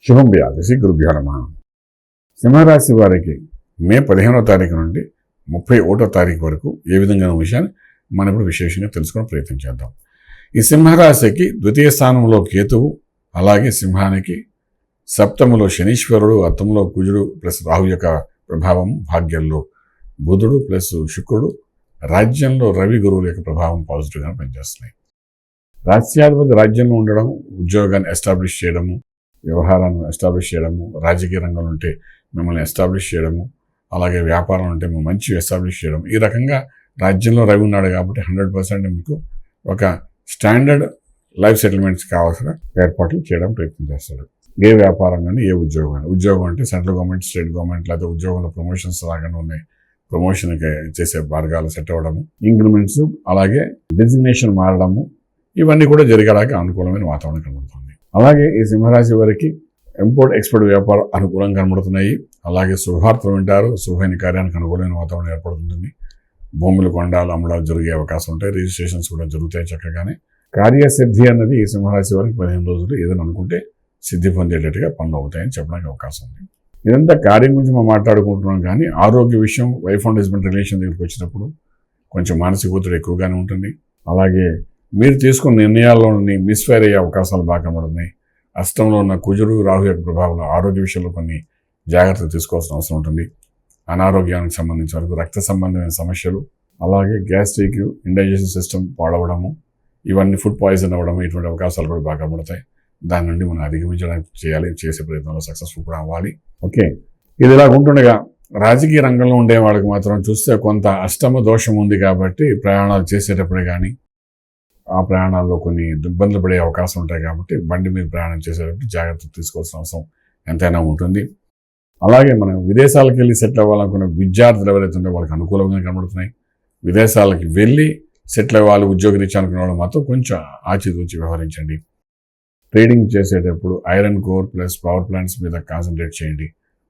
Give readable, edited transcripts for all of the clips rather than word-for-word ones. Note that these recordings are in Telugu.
శుభం వ్యాధి శ్రీ గురుభ్యో నమః. సింహరాశి వారికి మే 15వ తారీఖు నుండి 31వ తారీఖు వరకు ఏ విధంగా విషయాన్ని మనం ఇప్పుడు విశేషంగా తెలుసుకునే ప్రయత్నం చేద్దాం. ఈ సింహరాశికి ద్వితీయ స్థానంలో కేతువు, అలాగే సింహానికి సప్తములో శనీశ్వరుడు, అర్థంలో కుజుడు ప్లస్ రాహు యొక్క ప్రభావం, భాగ్యంలో బుధుడు ప్లస్ శుక్రుడు, రాజ్యంలో రవి గురువుల యొక్క ప్రభావం పాజిటివ్గా పనిచేస్తున్నాయి. రాజ్యాధిపతి రాజ్యంలో ఉండడం, ఉద్యోగాన్ని ఎస్టాబ్లిష్ చేయడము, వ్యవహారాన్ని ఎస్టాబ్లిష్ చేయడము, రాజకీయ రంగంలో ఉంటే మిమ్మల్ని ఎస్టాబ్లిష్ చేయడము, అలాగే వ్యాపారం ఉంటే మంచి ఎస్టాబ్లిష్ చేయడం, ఈ రకంగా రాజ్యంలో రవి ఉన్నాడు కాబట్టి 100% మీకు ఒక స్టాండర్డ్ లైఫ్ సెటిల్మెంట్స్ కావాల్సిన ఏర్పాట్లు చేయడం ప్రయత్నం చేస్తాడు. ఏ వ్యాపారం కానీ ఏ ఉద్యోగం కానీ, ఉద్యోగం అంటే సెంట్రల్ గవర్నమెంట్, స్టేట్ గవర్నమెంట్, లేదా ఉద్యోగంలో ప్రమోషన్స్ లాగానే ఉన్నాయి, ప్రమోషన్కి చేసే మార్గాలు సెట్ అవ్వడము, ఇంక్రిమెంట్స్, అలాగే డిజిగ్నేషన్ మారడము, ఇవన్నీ కూడా జరిగేలాగా అనుకూలమైన వాతావరణం కనబడుతుంది. అలాగే ఈ సింహరాశి వారికి ఇంపోర్ట్ ఎక్స్పోర్ట్ వ్యాపారం అనుకూలంగా కనబడుతున్నాయి. అలాగే శుభవార్తలు వింటారు, శుభమైన కార్యానికి అనుకూలమైన వాతావరణం ఏర్పడుతుంది. భూములు కొండాలు అమ్మడాలు జరిగే అవకాశం ఉంటాయి, రిజిస్ట్రేషన్స్ కూడా జరుగుతాయి చక్కగానే. కార్యసిద్ధి అన్నది ఈ సింహరాశి వారికి 15 రోజులు ఏదైనా అనుకుంటే సిద్ధి పొందేటట్టుగా పనులు అవుతాయని చెప్పడానికి అవకాశం ఉంది. ఇదంతా కార్యం గురించి మనం మాట్లాడుకుంటున్నాం, కానీ ఆరోగ్య విషయం, వైఫ్ అండ్ హస్బెండ్ రిలేషన్ దగ్గరికి వచ్చినప్పుడు కొంచెం మానసిక ఒత్తిడి ఎక్కువగానే ఉంటుంది. అలాగే మీరు తీసుకున్న నిర్ణయాల్లోని మిస్ఫైర్ అయ్యే అవకాశాలు బాగా కనబడుతున్నాయి. అష్టంలో ఉన్న కుజుడు, రాహు యొక్క ప్రభావంలో ఆరోగ్య విషయంలో కొన్ని జాగ్రత్తలు తీసుకోవాల్సిన అవసరం ఉంటుంది. అనారోగ్యానికి సంబంధించిన వరకు రక్త సంబంధమైన సమస్యలు, అలాగే గ్యాస్ట్రిక్, ఇండైజెషన్ సిస్టమ్ పాడవడము, ఇవన్నీ ఫుడ్ పాయిజన్ అవ్వడము, ఇటువంటి అవకాశాలు కూడా బాగా కనబడతాయి. దాని నుండి మనం అధిగమించడానికి చేసే ప్రయత్నంలో సక్సెస్ఫుల్ కూడా అవ్వాలి. ఓకే, ఇది ఇలా ఉంటుండగా రాజకీయ రంగంలో ఉండే వాళ్ళకి మాత్రం చూస్తే కొంత అష్టమ దోషం ఉంది కాబట్టి ప్రయాణాలు చేసేటప్పుడే కానీ, ఆ ప్రయాణాల్లో కొన్ని ఇబ్బందులు పడే అవకాశం ఉంటాయి కాబట్టి బండి మీద ప్రయాణం చేసేటప్పుడు జాగ్రత్తలు తీసుకోవాల్సిన అవసరం ఎంతైనా ఉంటుంది. అలాగే మనం విదేశాలకు వెళ్ళి సెటిల్ అవ్వాలనుకున్న విద్యార్థులు ఎవరైతే ఉంటే వాళ్ళకి అనుకూలంగా కనబడుతున్నాయి. విదేశాలకు వెళ్ళి సెటిల్ అవ్వాలి, ఉద్యోగ రీత్యా అనుకునే వాళ్ళు మాత్రం కొంచెం ఆచితూచి వ్యవహరించండి. ట్రేడింగ్ చేసేటప్పుడు iron core plus power plants మీద కాన్సన్ట్రేట్ చేయండి,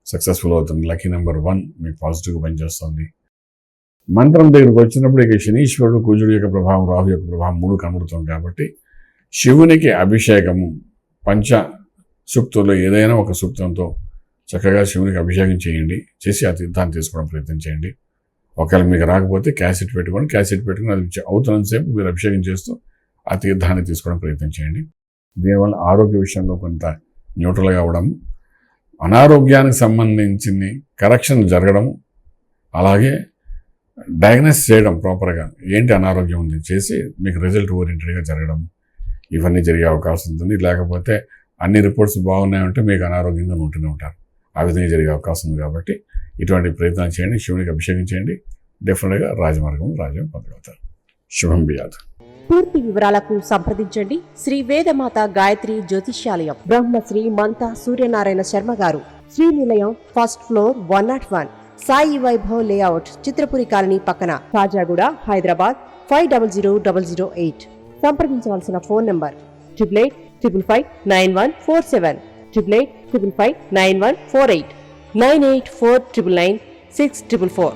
సక్సెస్ఫుల్ అవుతుంది. లక్కీ నెంబర్ 1 మీకు పాజిటివ్గా పనిచేస్తుంది. మంత్రం దగ్గరికి వచ్చినప్పుడు ఇక శనీశ్వరుడు, కుజుడు యొక్క ప్రభావం, రాహు యొక్క ప్రభావం 3 కనబడుతుంది కాబట్టి శివునికి అభిషేకము, పంచ సూక్తుల్లో ఏదైనా ఒక సూక్తంతో చక్కగా శివునికి అభిషేకం చేయండి. చేసి ఆ తీర్థాన్ని తీసుకోవడం ప్రయత్నం చేయండి. ఒకవేళ మీకు రాకపోతే క్యాసెట్ పెట్టుకొని అది అవుతున్నంతసేపు మీరు అభిషేకం చేస్తూ ఆ తీర్థాన్ని తీసుకోవడం ప్రయత్నం చేయండి. దీనివల్ల ఆరోగ్య విషయంలో కొంత న్యూట్రల్గా అవ్వడము, అనారోగ్యానికి సంబంధించింది కరెక్షన్ జరగడము, అలాగే డయాగ్నోస్ చేయడం ప్రాపర్గా ఏంటి అనారోగ్యం ఉంది చేసి మీకు రిజల్ట్ ఓరియంటెడ్గా జరగడం, ఇవన్నీ జరిగే అవకాశం ఉంటుంది. లేకపోతే అన్ని రిపోర్ట్స్ బాగున్నాయంటే మీకు అనారోగ్యంగా ఉంటూనే ఉంటారు, ఆ విధంగా జరిగే అవకాశం ఉంది. కాబట్టి ఇటువంటి ప్రయత్నాలు చేయండి, శివునికి అభిషేకం చేయండి, డెఫినెట్గా రాజమార్గం పొందగలుగుతారు. శుభం వ్యాధి. పూర్తి వివరాలకు సంప్రదించండి శ్రీ వేదమాత గాయత్రి జ్యోతిష్యాలయం, Brahmasri మంతా Suryanarayana Sharma garu, Srinilayam, first floor, 101, Sai Vaibhav layout, Chitrapuri colony పక్కన, కాజాగూడ, హైదరాబాద్ 500008. సంప్రదించవలసిన ఫోన్ నంబర్ 8855559147, 8855559148, 9849996644.